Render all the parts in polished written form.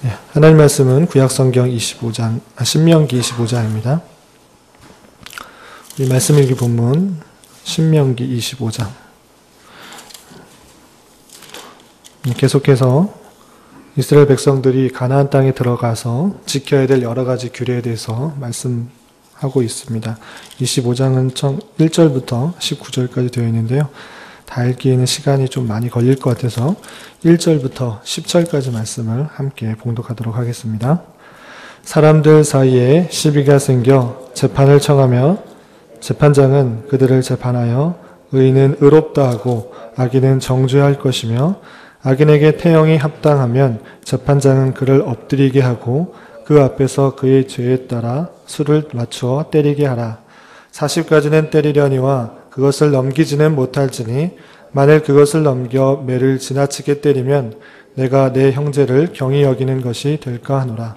네, 하나님 말씀은 구약성경 25장, 신명기 25장입니다. 이 말씀 일기 본문 신명기 25장. 계속해서 이스라엘 백성들이 가나안 땅에 들어가서 지켜야 될 여러 가지 규례에 대해서 말씀하고 있습니다. 25장은 1절부터 19절까지 되어 있는데요. 다 읽기에는 시간이 좀 많이 걸릴 것 같아서 1절부터 10절까지 말씀을 함께 봉독하도록 하겠습니다. 사람들 사이에 시비가 생겨 재판을 청하며 재판장은 그들을 재판하여 의인은 의롭다 하고 악인은 정죄할 것이며 악인에게 태형이 합당하면 재판장은 그를 엎드리게 하고 그 앞에서 그의 죄에 따라 수를 맞추어 때리게 하라. 40까지는 때리려니와 그것을 넘기지는 못할지니 만일 그것을 넘겨 매를 지나치게 때리면 내가 내 형제를 경히 여기는 것이 될까 하노라.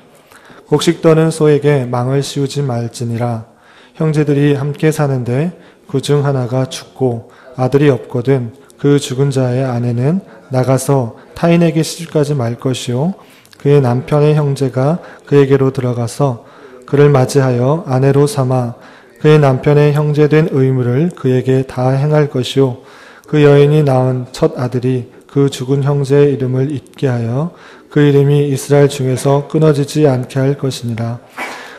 곡식 떠는 소에게 망을 씌우지 말지니라. 형제들이 함께 사는데 그 중 하나가 죽고 아들이 없거든 그 죽은 자의 아내는 나가서 타인에게 시집가지 말 것이요 그의 남편의 형제가 그에게로 들어가서 그를 맞이하여 아내로 삼아 그의 남편의 형제된 의무를 그에게 다 행할 것이요 그 여인이 낳은 첫 아들이 그 죽은 형제의 이름을 잊게 하여 그 이름이 이스라엘 중에서 끊어지지 않게 할 것이니라.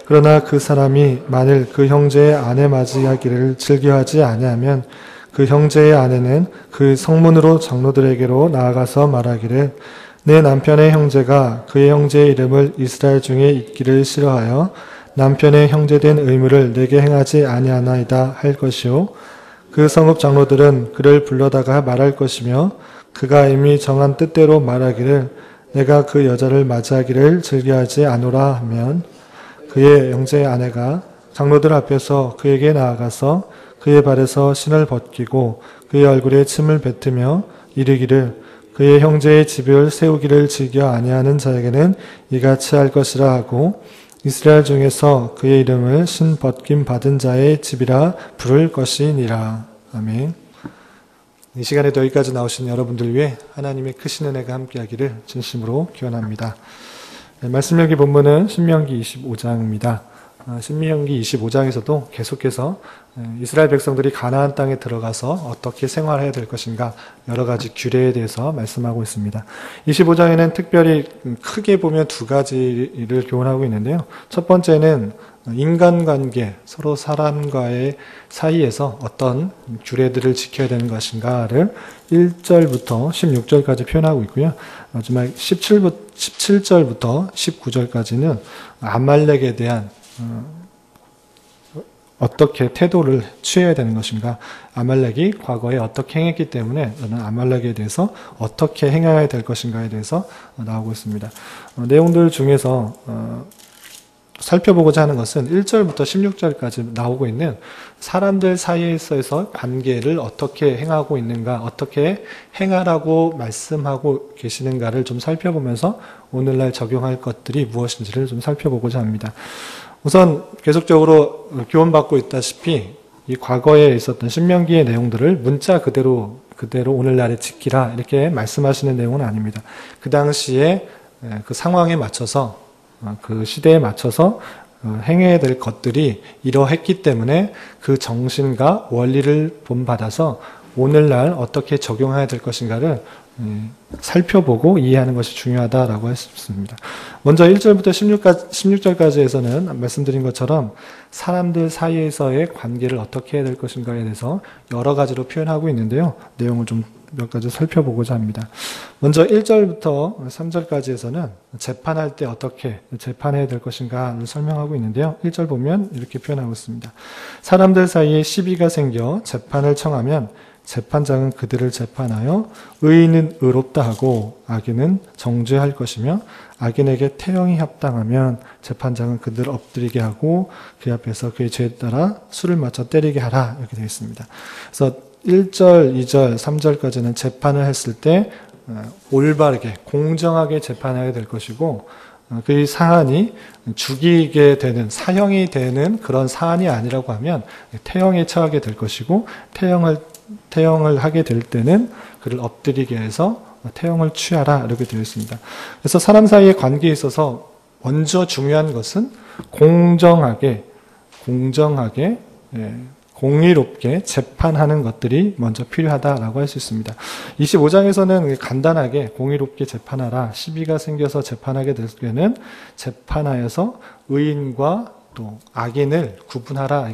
그러나 그 사람이 만일 그 형제의 아내 맞이하기를 즐겨하지 아니하면 그 형제의 아내는 그 성문으로 장로들에게로 나아가서 말하기를 내 남편의 형제가 그의 형제의 이름을 이스라엘 중에 잊기를 싫어하여 남편의 형제된 의무를 내게 행하지 아니하나이다 할 것이요 그 성읍 장로들은 그를 불러다가 말할 것이며 그가 이미 정한 뜻대로 말하기를 내가 그 여자를 맞이하기를 즐겨하지 않으라 하면 그의 형제의 아내가 장로들 앞에서 그에게 나아가서 그의 발에서 신을 벗기고 그의 얼굴에 침을 뱉으며 이르기를 그의 형제의 집을 세우기를 즐겨 아니하는 자에게는 이같이 할 것이라 하고 이스라엘 중에서 그의 이름을 신 벗김 받은 자의 집이라 부를 것이니라. 아멘. 이 시간에도 여기까지 나오신 여러분들 위해 하나님의 크신 은혜가 함께하기를 진심으로 기원합니다. 말씀 여기 본문은 신명기 25장입니다. 신명기 25장에서도 계속해서 이스라엘 백성들이 가나안 땅에 들어가서 어떻게 생활해야 될 것인가 여러 가지 규례에 대해서 말씀하고 있습니다. 25장에는 특별히 크게 보면 두 가지를 교훈하고 있는데요. 첫 번째는 인간관계, 서로 사람과의 사이에서 어떤 규례들을 지켜야 되는 것인가를 1절부터 16절까지 표현하고 있고요. 마지막 17절부터 19절까지는 아말렉에 대한 어떻게 태도를 취해야 되는 것인가, 아말렉이 과거에 어떻게 행했기 때문에 저는 아말렉에 대해서 어떻게 행해야 될 것인가에 대해서 나오고 있습니다. 내용들 중에서 살펴보고자 하는 것은 1절부터 16절까지 나오고 있는 사람들 사이에서 관계를 어떻게 행하고 있는가, 어떻게 행하라고 말씀하고 계시는가를 좀 살펴보면서 오늘날 적용할 것들이 무엇인지를 좀 살펴보고자 합니다. 우선 계속적으로 교훈받고 있다시피 이 과거에 있었던 신명기의 내용들을 문자 그대로 오늘날에 지키라 이렇게 말씀하시는 내용은 아닙니다. 그 당시에 그 상황에 맞춰서 그 시대에 맞춰서 행해야 될 것들이 이러했기 때문에 그 정신과 원리를 본받아서 오늘날 어떻게 적용해야 될 것인가를 살펴보고 이해하는 것이 중요하다라고 했습니다. 먼저 1절부터 16절까지에서는 말씀드린 것처럼 사람들 사이에서의 관계를 어떻게 해야 될 것인가에 대해서 여러 가지로 표현하고 있는데요. 내용을 좀 몇 가지 살펴보고자 합니다. 먼저 1절부터 3절까지에서는 재판할 때 어떻게 재판해야 될 것인가를 설명하고 있는데요. 1절 보면 이렇게 표현하고 있습니다. 사람들 사이에 시비가 생겨 재판을 청하면 재판장은 그들을 재판하여 의인은 의롭다 하고 악인은 정죄할 것이며 악인에게 태형이 합당하면 재판장은 그들을 엎드리게 하고 그 앞에서 그의 죄에 따라 수를 맞춰 때리게 하라 이렇게 되어 있습니다. 그래서 1절, 2절, 3절까지는 재판을 했을 때 올바르게 공정하게 재판해야 될 것이고 그 사안이 죽이게 되는 사형이 되는 그런 사안이 아니라고 하면 태형에 처하게 될 것이고 태형을 하게 될 때는 그를 엎드리게 해서 태형을 취하라 이렇게 되어 있습니다. 그래서 사람 사이의 관계에 있어서 먼저 중요한 것은 공정하게 공의롭게 재판하는 것들이 먼저 필요하다라고 할 수 있습니다. 25장에서는 간단하게 공의롭게 재판하라, 시비가 생겨서 재판하게 될 때는 재판하여서 의인과 또 악인을 구분하라,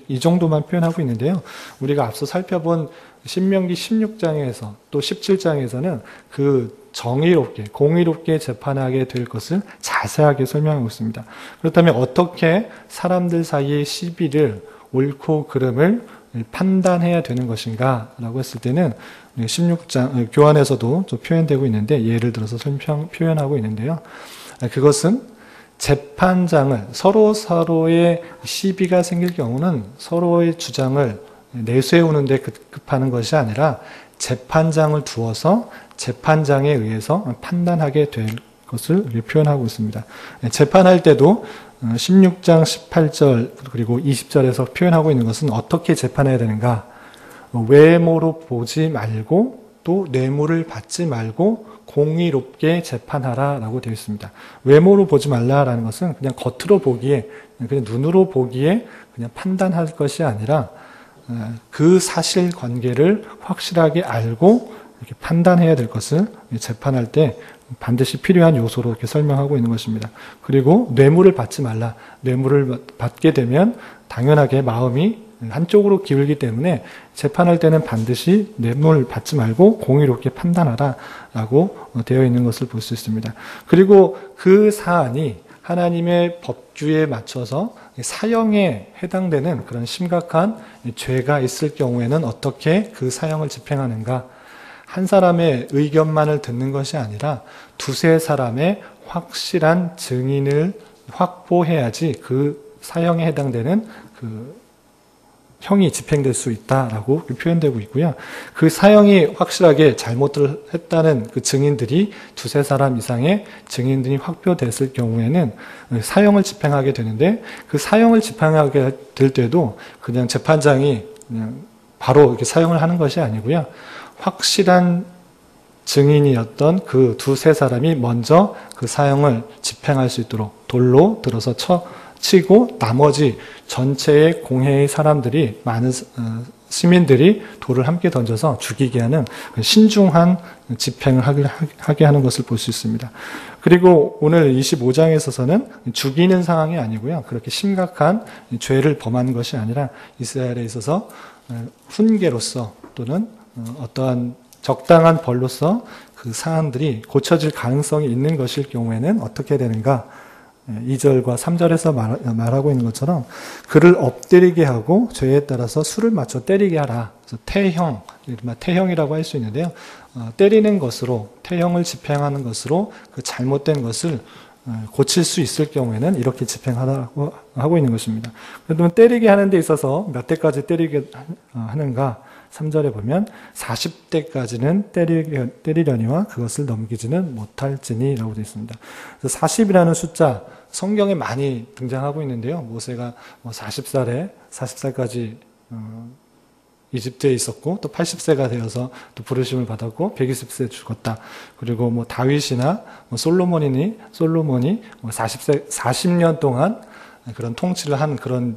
이 정도만 표현하고 있는데요. 우리가 앞서 살펴본 신명기 16장에서 또 17장에서는 그 정의롭게 공의롭게 재판하게 될 것을 자세하게 설명하고 있습니다. 그렇다면 어떻게 사람들 사이의 시비를 옳고 그름을 판단해야 되는 것인가 라고 했을 때는 16장 교환에서도 좀 표현되고 있는데, 예를 들어서 표현하고 있는데요. 그것은 재판장을 서로의 시비가 생길 경우는 서로의 주장을 내세우는 데 급급하는 것이 아니라 재판장을 두어서 재판장에 의해서 판단하게 될 것을 표현하고 있습니다. 재판할 때도 16장 18절 그리고 20절에서 표현하고 있는 것은 어떻게 재판해야 되는가? 외모로 보지 말고 또 뇌물을 받지 말고 공의롭게 재판하라 라고 되어 있습니다. 외모로 보지 말라라는 것은 그냥 겉으로 보기에, 그냥 눈으로 보기에 그냥 판단할 것이 아니라 그 사실관계를 확실하게 알고 이렇게 판단해야 될 것을 재판할 때 반드시 필요한 요소로 이렇게 설명하고 있는 것입니다. 그리고 뇌물을 받지 말라. 뇌물을 받게 되면 당연하게 마음이 한쪽으로 기울기 때문에 재판할 때는 반드시 뇌물 받지 말고 공의롭게 판단하라 라고 되어 있는 것을 볼 수 있습니다. 그리고 그 사안이 하나님의 법규에 맞춰서 사형에 해당되는 그런 심각한 죄가 있을 경우에는 어떻게 그 사형을 집행하는가? 한 사람의 의견만을 듣는 것이 아니라 두세 사람의 확실한 증인을 확보해야지 그 사형에 해당되는 그 형이 집행될 수 있다라고 표현되고 있고요. 그 사형이 확실하게 잘못을 했다는 그 증인들이 두세 사람 이상의 증인들이 확보됐을 경우에는 사형을 집행하게 되는데, 그 사형을 집행하게 될 때도 그냥 재판장이 그냥 바로 이렇게 사형을 하는 것이 아니고요. 확실한 증인이었던 그 두세 사람이 먼저 그 사형을 집행할 수 있도록 돌로 들어서 치고 나머지 전체의 공회의 사람들이, 많은 시민들이 돌을 함께 던져서 죽이게 하는 신중한 집행을 하게 하는 것을 볼 수 있습니다. 그리고 오늘 25장에 있어서는 죽이는 상황이 아니고요. 그렇게 심각한 죄를 범한 것이 아니라 이스라엘에 있어서 훈계로서 또는 어떠한 적당한 벌로서 그 사안들이 고쳐질 가능성이 있는 것일 경우에는 어떻게 되는가? 2절과 3절에서 말하고 있는 것처럼 그를 엎드리게 하고 죄에 따라서 수를 맞춰 때리게 하라. 그래서 태형이라고 할 수 있는데요. 때리는 것으로, 태형을 집행하는 것으로 그 잘못된 것을 고칠 수 있을 경우에는 이렇게 집행하라고 하고 있는 것입니다. 그러면 때리게 하는 데 있어서 몇 대까지 때리게 하는가? 3절에 보면 40대까지는 때리려니와 그것을 넘기지는 못할지니 라고 되어 있습니다. 그래서 40이라는 숫자 성경에 많이 등장하고 있는데요. 모세가 40살까지 이집트에 있었고 또 80세가 되어서 또 부르심을 받았고 120세 죽었다. 그리고 다윗이나 솔로몬이 40년 동안 그런 통치를 한 그런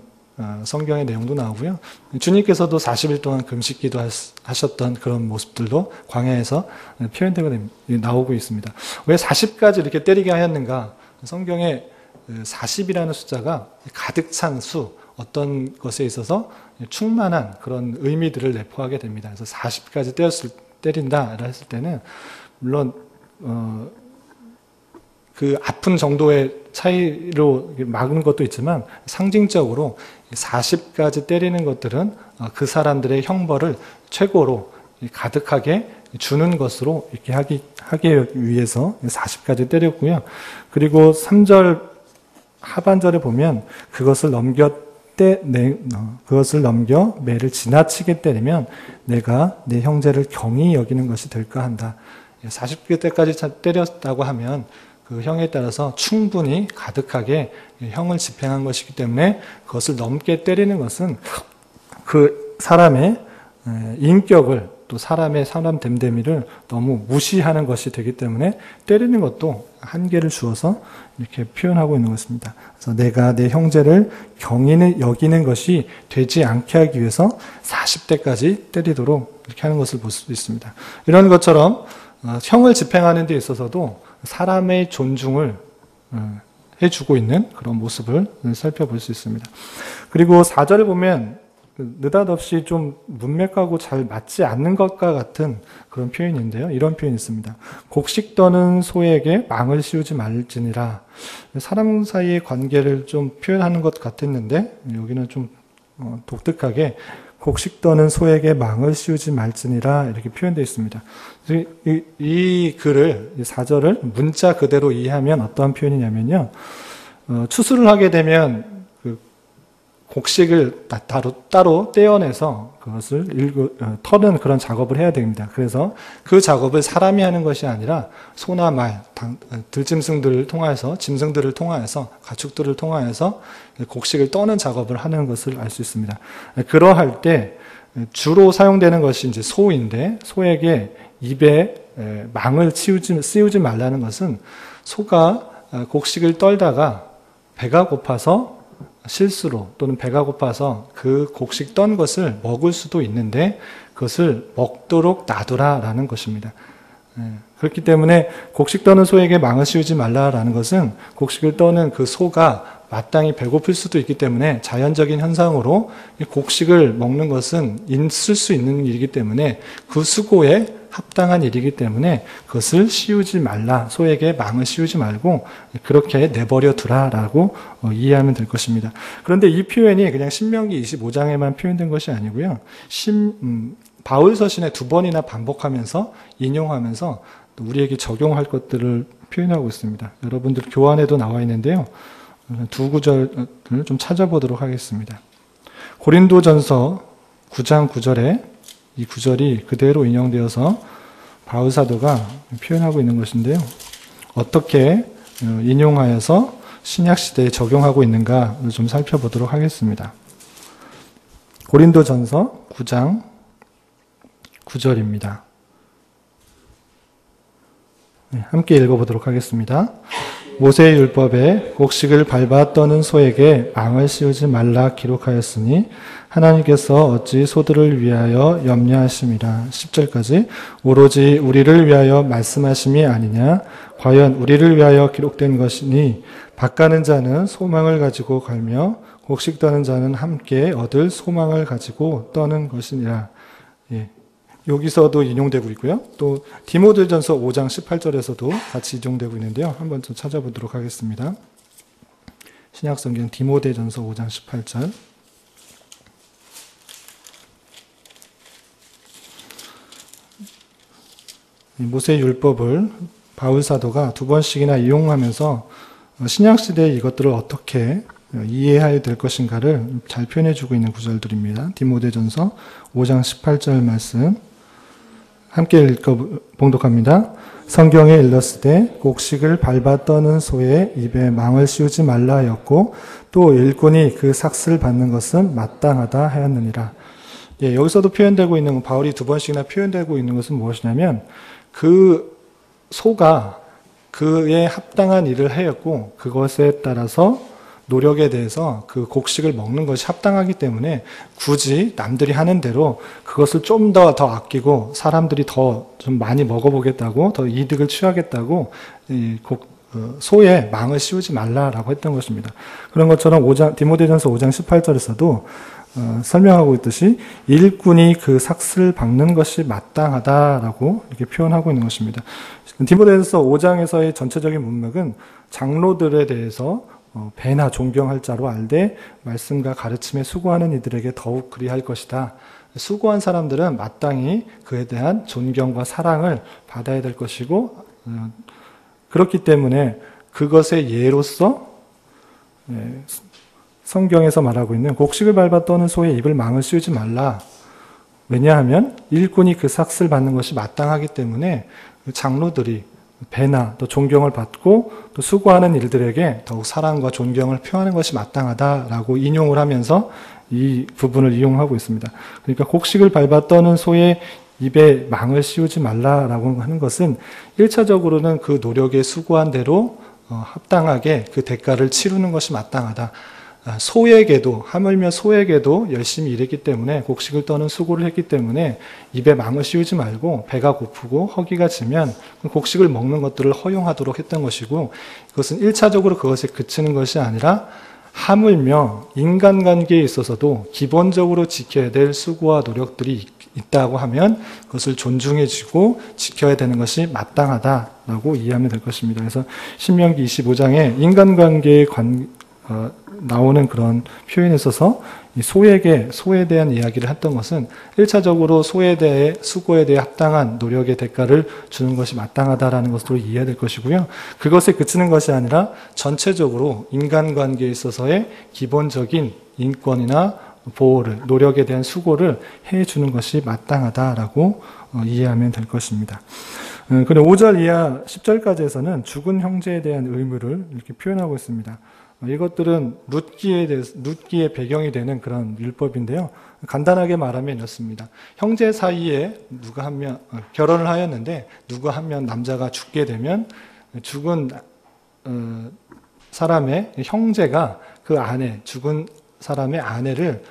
성경의 내용도 나오고요. 주님께서도 40일 동안 금식기도 하셨던 그런 모습들도 광야에서 표현되고 나오고 있습니다. 왜 40까지 이렇게 때리게 하였는가? 성경에 40이라는 숫자가 가득 찬 수, 어떤 것에 있어서 충만한 그런 의미들을 내포하게 됩니다. 그래서 40까지 때린다 했을 때는 물론 그 아픈 정도의 차이로 막은 것도 있지만 상징적으로 40까지 때리는 것들은 그 사람들의 형벌을 최고로 가득하게 주는 것으로 이렇게 하기 위해서 40까지 때렸고요. 그리고 3절 하반절에 보면 그것을 넘겨 매를 지나치게 때리면 내가 내 형제를 경히 여기는 것이 될까 한다. 40대까지 때렸다고 하면 그 형에 따라서 충분히 가득하게 형을 집행한 것이기 때문에 그것을 넘게 때리는 것은 그 사람의 인격을 또 사람 됨됨이를 너무 무시하는 것이 되기 때문에 때리는 것도 한계를 주어서 이렇게 표현하고 있는 것입니다. 그래서 내가 내 형제를 경히 여기는 것이 되지 않게 하기 위해서 40대까지 때리도록 이렇게 하는 것을 볼 수 있습니다. 이런 것처럼 형을 집행하는 데 있어서도 사람의 존중을 해주고 있는 그런 모습을 살펴볼 수 있습니다. 그리고 4절을 보면 느닷없이 좀 문맥하고 잘 맞지 않는 것과 같은 그런 표현인데요. 이런 표현이 있습니다. 곡식 떠는 소에게 망을 씌우지 말지니라. 사람 사이의 관계를 좀 표현하는 것 같았는데 여기는 좀 독특하게 곡식 떠는 소에게 망을 씌우지 말지니라 이렇게 표현되어 있습니다. 이 글을, 이 4절을 문자 그대로 이해하면 어떠한 표현이냐면요. 추수를 하게 되면 그 곡식을 따로 떼어내서 그것을 터는 그런 작업을 해야 됩니다. 그래서 그 작업을 사람이 하는 것이 아니라 소나 말, 들짐승들을 통하여서, 짐승들을 통하여서, 가축들을 통하여서 곡식을 떠는 작업을 하는 것을 알 수 있습니다. 그러할 때 주로 사용되는 것이 이제 소인데, 소에게 입에 망을 씌우지 말라는 것은 소가 곡식을 떨다가 배가 고파서 실수로 또는 배가 고파서 그 곡식 떤 것을 먹을 수도 있는데 그것을 먹도록 놔두라라는 것입니다. 그렇기 때문에 곡식 떠는 소에게 망을 씌우지 말라라는 것은 곡식을 떠는 그 소가 마땅히 배고플 수도 있기 때문에 자연적인 현상으로 곡식을 먹는 것은 있을 수 있는 일이기 때문에 그 수고에 합당한 일이기 때문에 그것을 씌우지 말라, 소에게 망을 씌우지 말고 그렇게 내버려 두라라고 이해하면 될 것입니다. 그런데 이 표현이 그냥 신명기 25장에만 표현된 것이 아니고요. 바울 서신에 2번이나 반복하면서 인용하면서 우리에게 적용할 것들을 표현하고 있습니다. 여러분들 교환에도 나와 있는데요. 두 구절을 좀 찾아보도록 하겠습니다. 고린도전서 9장 9절에 이 구절이 그대로 인용되어서 바울 사도가 표현하고 있는 것인데요. 어떻게 인용하여서 신약 시대에 적용하고 있는가를 좀 살펴보도록 하겠습니다. 고린도전서 9장 9절입니다. 함께 읽어보도록 하겠습니다. 모세의 율법에 곡식을 밟아 떠는 소에게 망을 씌우지 말라 기록하였으니 하나님께서 어찌 소들을 위하여 염려하심이라. 10절까지 오로지 우리를 위하여 말씀하심이 아니냐. 과연 우리를 위하여 기록된 것이니 밭가는 자는 소망을 가지고 갈며 곡식 떠는 자는 함께 얻을 소망을 가지고 떠는 것이니라. 예. 여기서도 인용되고 있고요. 또 디모데전서 5장 18절에서도 같이 인용되고 있는데요. 한번 좀 찾아보도록 하겠습니다. 신약성경 디모데전서 5장 18절. 모세의 율법을 바울 사도가 2번씩이나 이용하면서 신약시대의 이것들을 어떻게 이해해야 될 것인가를 잘 표현해주고 있는 구절들입니다. 디모데전서 5장 18절 말씀 함께 봉독합니다. 성경에 일렀으되 곡식을 밟아 떠는 소의 입에 망을 씌우지 말라 하였고 또 일꾼이 그 삭슬 받는 것은 마땅하다 하였느니라. 예, 여기서도 표현되고 있는 바울이 2번씩이나 표현되고 있는 것은 무엇이냐면 그 소가 그에 합당한 일을 하였고 그것에 따라서 노력에 대해서 그 곡식을 먹는 것이 합당하기 때문에 굳이 남들이 하는 대로 그것을 좀 더 아끼고 사람들이 더 좀 많이 먹어보겠다고 더 이득을 취하겠다고 소에 망을 씌우지 말라라고 했던 것입니다. 그런 것처럼 디모데전서 5장 18절에서도 설명하고 있듯이 일꾼이 그 삭슬을 박는 것이 마땅하다라고 이렇게 표현하고 있는 것입니다. 디모데전서 5장에서의 전체적인 문맥은 장로들에 대해서 배나 존경할 자로 알되 말씀과 가르침에 수고하는 이들에게 더욱 그리할 것이다. 수고한 사람들은 마땅히 그에 대한 존경과 사랑을 받아야 될 것이고 그렇기 때문에 그것의 예로서 성경에서 말하고 있는 곡식을 밟아 떠는 소의 입을 망을 씌우지 말라. 왜냐하면 일꾼이 그 삭슬 받는 것이 마땅하기 때문에 장로들이 배나 또 존경을 받고 또 수고하는 일들에게 더욱 사랑과 존경을 표하는 것이 마땅하다라고 인용을 하면서 이 부분을 이용하고 있습니다. 그러니까 곡식을 밟아 떠는 소의 입에 망을 씌우지 말라라고 하는 것은 1차적으로는 그 노력에 수고한 대로 합당하게 그 대가를 치르는 것이 마땅하다. 소에게도, 하물며 소에게도 열심히 일했기 때문에, 곡식을 떠는 수고를 했기 때문에 입에 망을 씌우지 말고 배가 고프고 허기가 지면 곡식을 먹는 것들을 허용하도록 했던 것이고, 그것은 1차적으로 그것에 그치는 것이 아니라 하물며 인간관계에 있어서도 기본적으로 지켜야 될 수고와 노력들이 있다고 하면 그것을 존중해주고 지켜야 되는 것이 마땅하다라고 이해하면 될 것입니다. 그래서 신명기 25장에 인간관계에 나오는 그런 표현에 있어서 이 소에 대한 이야기를 했던 것은 1차적으로 소에 대해 수고에 대해 합당한 노력의 대가를 주는 것이 마땅하다라는 것으로 이해해야 될 것이고요. 그것에 그치는 것이 아니라 전체적으로 인간관계에 있어서의 기본적인 인권이나 보호를, 노력에 대한 수고를 해주는 것이 마땅하다라고 이해하면 될 것입니다. 그리고 5절 이하 10절까지에서는 죽은 형제에 대한 의무를 이렇게 표현하고 있습니다. 이것들은 룻기의 배경이 되는 그런 율법인데요. 간단하게 말하면 이렇습니다. 형제 사이에 누가 한 명 결혼을 하였는데 누가 한 명 남자가 죽게 되면 죽은 사람의 형제가 그 아내, 죽은 사람의 아내를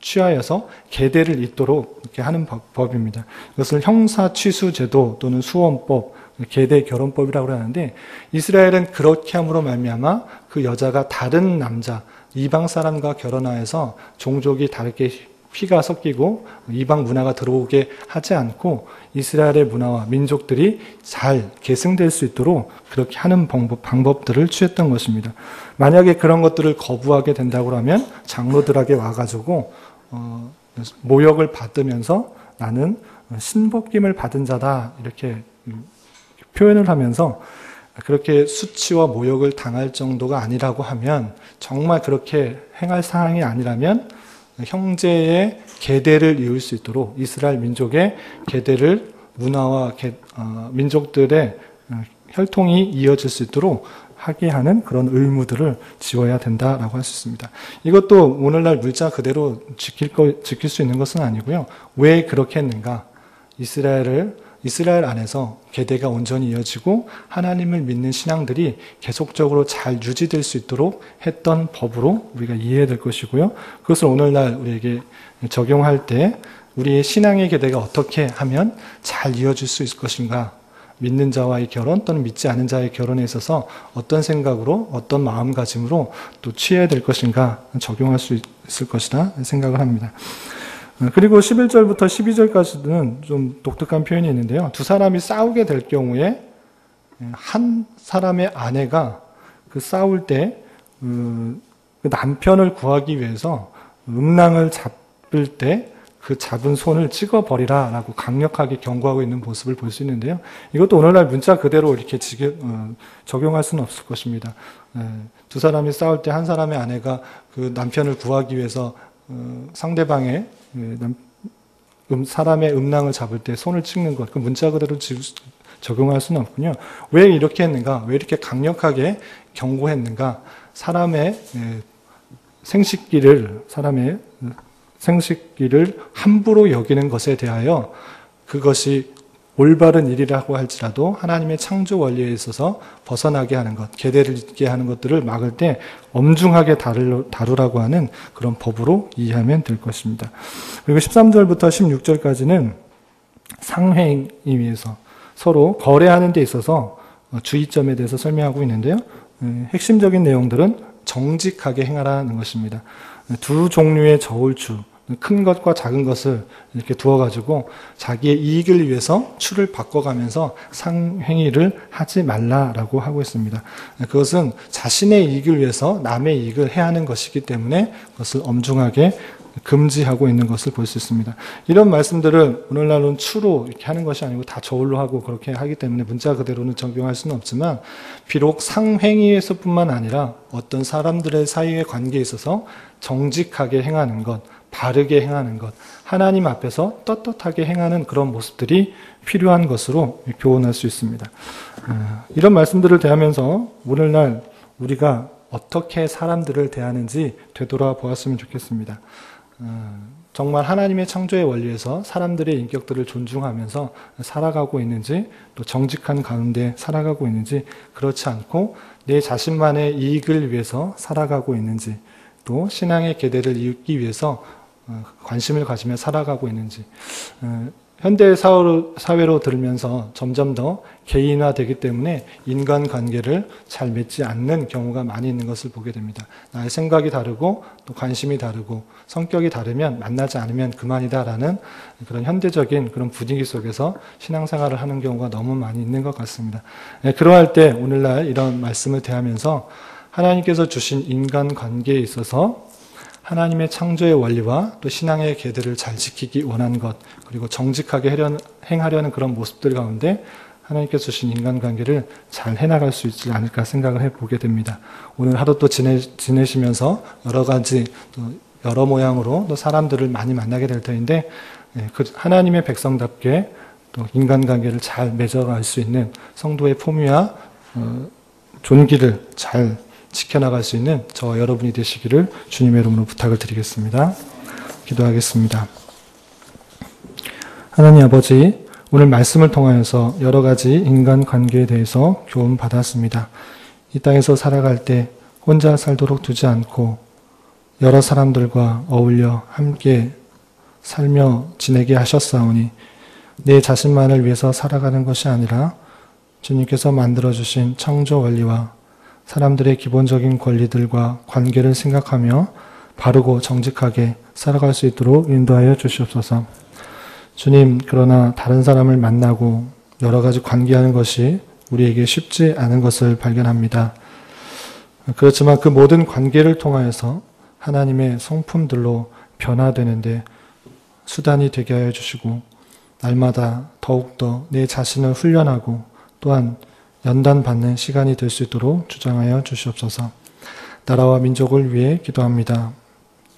취하여서 계대를 잇도록 이렇게 하는 법입니다. 이것을 형사취수제도 또는 수원법, 계대 결혼법이라고 하는데, 이스라엘은 그렇게 함으로 말미암아 그 여자가 다른 남자, 이방 사람과 결혼하여서 종족이 다르게 피가 섞이고 이방 문화가 들어오게 하지 않고 이스라엘의 문화와 민족들이 잘 계승될 수 있도록 그렇게 하는 방법들을 취했던 것입니다. 만약에 그런 것들을 거부하게 된다고 하면 장로들에게 와가지고 모욕을 받으면서 나는 신복김을 받은 자다 이렇게 표현을 하면서 그렇게 수치와 모욕을 당할 정도가 아니라고 하면, 정말 그렇게 행할 상황이 아니라면 형제의 계대를 이을 수 있도록 이스라엘 민족의 계대를, 문화와 민족들의 혈통이 이어질 수 있도록 하게 하는 그런 의무들을 지어야 된다라고 할 수 있습니다. 이것도 오늘날 물자 그대로 지킬 수 있는 것은 아니고요. 왜 그렇게 했는가? 이스라엘 안에서 계대가 온전히 이어지고 하나님을 믿는 신앙들이 계속적으로 잘 유지될 수 있도록 했던 법으로 우리가 이해해야 될 것이고요. 그것을 오늘날 우리에게 적용할 때 우리의 신앙의 계대가 어떻게 하면 잘 이어질 수 있을 것인가, 믿는 자와의 결혼 또는 믿지 않은 자의 결혼에 있어서 어떤 생각으로, 어떤 마음가짐으로 또 취해야 될 것인가 적용할 수 있을 것이다 생각을 합니다. 그리고 11절부터 12절까지는 좀 독특한 표현이 있는데요. 두 사람이 싸우게 될 경우에 한 사람의 아내가 그 싸울 때 그 남편을 구하기 위해서 음낭을 잡을 때 그 잡은 손을 찍어버리라 라고 강력하게 경고하고 있는 모습을 볼 수 있는데요. 이것도 오늘날 문자 그대로 이렇게 적용할 수는 없을 것입니다. 두 사람이 싸울 때 한 사람의 아내가 그 남편을 구하기 위해서 상대방의 사람의 음낭을 잡을 때 손을 찍는 것, 그 문자 그대로 적용할 수는 없군요. 왜 이렇게 했는가? 왜 이렇게 강력하게 경고했는가? 사람의 생식기를 함부로 여기는 것에 대하여 그것이 올바른 일이라고 할지라도 하나님의 창조 원리에 있어서 벗어나게 하는 것, 계대를 잇게 하는 것들을 막을 때 엄중하게 다루라고 하는 그런 법으로 이해하면 될 것입니다. 그리고 13절부터 16절까지는 상회에 의해서 서로 거래하는 데 있어서 주의점에 대해서 설명하고 있는데요. 핵심적인 내용들은 정직하게 행하라는 것입니다. 두 종류의 저울추, 큰 것과 작은 것을 이렇게 두어가지고 자기의 이익을 위해서 추를 바꿔가면서 상행위를 하지 말라라고 하고 있습니다. 그것은 자신의 이익을 위해서 남의 이익을 해하는 것이기 때문에 그것을 엄중하게 금지하고 있는 것을 볼 수 있습니다. 이런 말씀들을 오늘날은 추로 이렇게 하는 것이 아니고 다 저울로 하고 그렇게 하기 때문에 문자 그대로는 적용할 수는 없지만, 비록 상행위에서뿐만 아니라 어떤 사람들의 사이의 관계에 있어서 정직하게 행하는 것, 바르게 행하는 것, 하나님 앞에서 떳떳하게 행하는 그런 모습들이 필요한 것으로 교훈할 수 있습니다. 이런 말씀들을 대하면서 오늘날 우리가 어떻게 사람들을 대하는지 되돌아 보았으면 좋겠습니다. 정말 하나님의 창조의 원리에서 사람들의 인격들을 존중하면서 살아가고 있는지, 또 정직한 가운데 살아가고 있는지, 그렇지 않고 내 자신만의 이익을 위해서 살아가고 있는지, 또 신앙의 계대를 이루기 위해서 관심을 가지며 살아가고 있는지, 현대 사회로 들으면서 점점 더 개인화되기 때문에 인간관계를 잘 맺지 않는 경우가 많이 있는 것을 보게 됩니다. 나의 생각이 다르고 또 관심이 다르고 성격이 다르면 만나지 않으면 그만이다라는 그런 현대적인 그런 분위기 속에서 신앙생활을 하는 경우가 너무 많이 있는 것 같습니다. 그러할 때 오늘날 이런 말씀을 대하면서 하나님께서 주신 인간관계에 있어서 하나님의 창조의 원리와 또 신앙의 계들을 잘 지키기 원한 것, 그리고 정직하게 행하려는 그런 모습들 가운데 하나님께서 주신 인간관계를 잘 해나갈 수 있지 않을까 생각을 해보게 됩니다. 오늘 하루 또 지내시면서 여러 가지 또 여러 모양으로 또 사람들을 많이 만나게 될 터인데, 그 하나님의 백성답게 또 인간관계를 잘 맺어갈 수 있는 성도의 품위와 존귀를 잘 지켜나갈 수 있는 저와 여러분이 되시기를 주님의 이름으로 부탁을 드리겠습니다. 기도하겠습니다. 하나님 아버지, 오늘 말씀을 통하여서 여러 가지 인간관계에 대해서 교훈 받았습니다. 이 땅에서 살아갈 때 혼자 살도록 두지 않고 여러 사람들과 어울려 함께 살며 지내게 하셨사오니 내 자신만을 위해서 살아가는 것이 아니라 주님께서 만들어주신 창조 원리와 사람들의 기본적인 권리들과 관계를 생각하며 바르고 정직하게 살아갈 수 있도록 인도하여 주시옵소서. 주님, 그러나 다른 사람을 만나고 여러 가지 관계하는 것이 우리에게 쉽지 않은 것을 발견합니다. 그렇지만 그 모든 관계를 통하여서 하나님의 성품들로 변화되는데 수단이 되게 하여 주시고, 날마다 더욱더 내 자신을 훈련하고 또한 연단받는 시간이 될 수 있도록 주장하여 주시옵소서. 나라와 민족을 위해 기도합니다.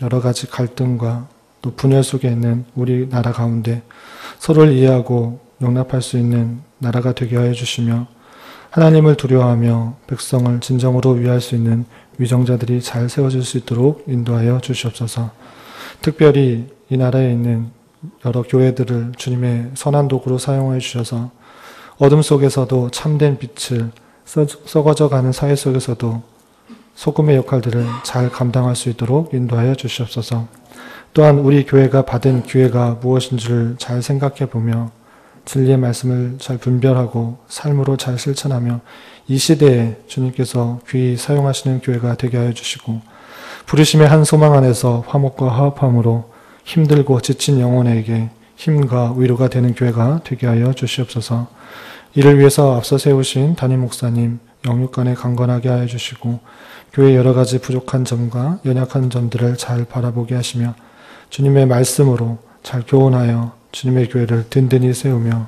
여러 가지 갈등과 또 분열 속에 있는 우리 나라 가운데 서로를 이해하고 용납할 수 있는 나라가 되게 하여 주시며, 하나님을 두려워하며 백성을 진정으로 위할 수 있는 위정자들이 잘 세워질 수 있도록 인도하여 주시옵소서. 특별히 이 나라에 있는 여러 교회들을 주님의 선한 도구로 사용하여 주셔서 어둠 속에서도 참된 빛을, 썩어져가는 사회 속에서도 소금의 역할들을 잘 감당할 수 있도록 인도하여 주시옵소서. 또한 우리 교회가 받은 기회가 무엇인지를 잘 생각해 보며 진리의 말씀을 잘 분별하고 삶으로 잘 실천하며 이 시대에 주님께서 귀히 사용하시는 교회가 되게 하여 주시고, 부르심의 한 소망 안에서 화목과 화합함으로 힘들고 지친 영혼에게 힘과 위로가 되는 교회가 되게 하여 주시옵소서. 이를 위해서 앞서 세우신 담임 목사님 영육간에 강건하게 하여 주시고, 교회의 여러 가지 부족한 점과 연약한 점들을 잘 바라보게 하시며 주님의 말씀으로 잘 교훈하여 주님의 교회를 든든히 세우며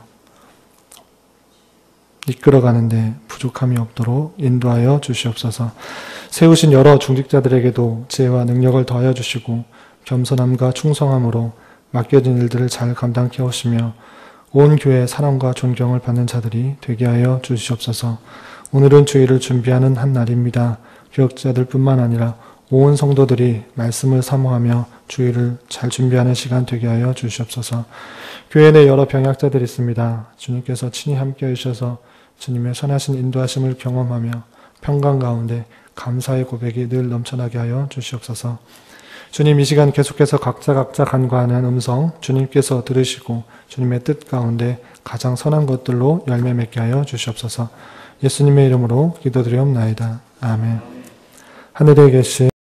이끌어가는데 부족함이 없도록 인도하여 주시옵소서. 세우신 여러 중직자들에게도 지혜와 능력을 더하여 주시고 겸손함과 충성함으로 맡겨진 일들을 잘 감당케 하시며 온 교회의 사랑과 존경을 받는 자들이 되게 하여 주시옵소서. 오늘은 주일을 준비하는 한 날입니다. 교역자들뿐만 아니라 온 성도들이 말씀을 사모하며 주일을 잘 준비하는 시간 되게 하여 주시옵소서. 교회 내 여러 병약자들이 있습니다. 주님께서 친히 함께 해주셔서 주님의 선하신 인도하심을 경험하며 평강 가운데 감사의 고백이 늘 넘쳐나게 하여 주시옵소서. 주님, 이 시간 계속해서 각자 간과하는 음성 주님께서 들으시고 주님의 뜻 가운데 가장 선한 것들로 열매 맺게 하여 주시옵소서. 예수님의 이름으로 기도드리옵나이다. 아멘. 하늘에 계신